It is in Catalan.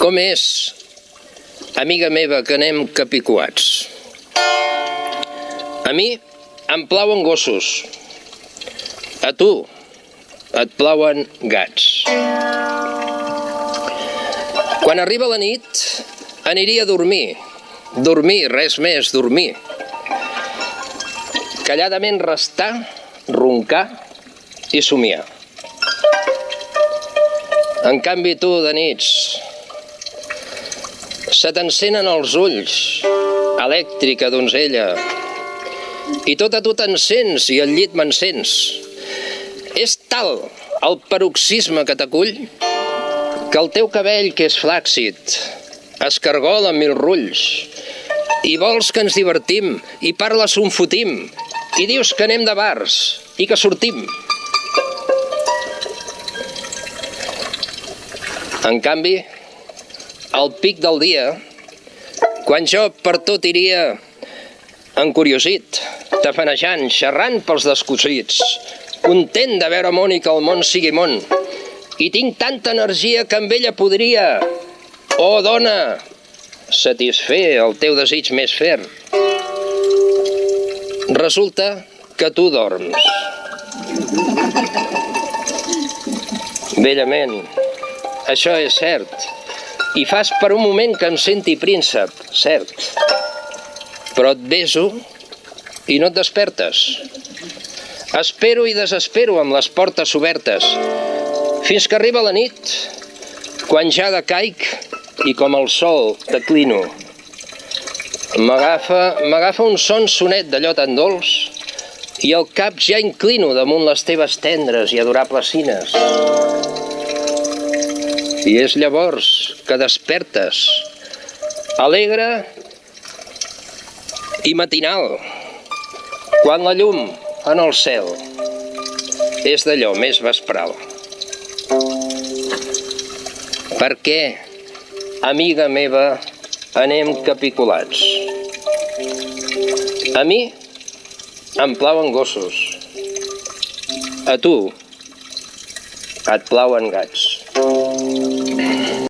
Com és, amiga meva, que anem capicuats? A mi em plauen gossos. A tu et plauen gats. Quan arriba la nit, aniria a dormir. Dormir, res més, dormir. Calladament restar, roncar i somiar. En canvi tu, de nits, se t'encenen els ulls, elèctrica donzella, i tot a tu t'encens i al llit m'encens. És tal el paroxisme que t'acull que el teu cabell, que és flàccid, es cargola amb mil rulls, i vols que ens divertim, i parles un fotim, i dius que anem de bars i que sortim. En canvi, al pic del dia, quan jo per tot iria encuriosit, tafanejant, xerrant pels descosits, content de veure món i que el món sigui món, i tinc tanta energia que amb ella podria, oh dona, satisfer el teu desig més fer. Resulta que tu dorms. Bellament, això és cert, i fas per un moment que em senti príncep, cert, però et beso i no et despertes. Espero i desespero amb les portes obertes, fins que arriba la nit, quan ja decaic i com el sol declino. M'agafa un sonet d'allò tan dolç i el cap ja inclino damunt les teves tendres i adorables cines. I és llavors que despertes, alegre i matinal, quan la llum en el cel és d'allò més vespral. Per què, amiga meva, anem capiculats? A mi em plauen gossos. A tu et plauen gats.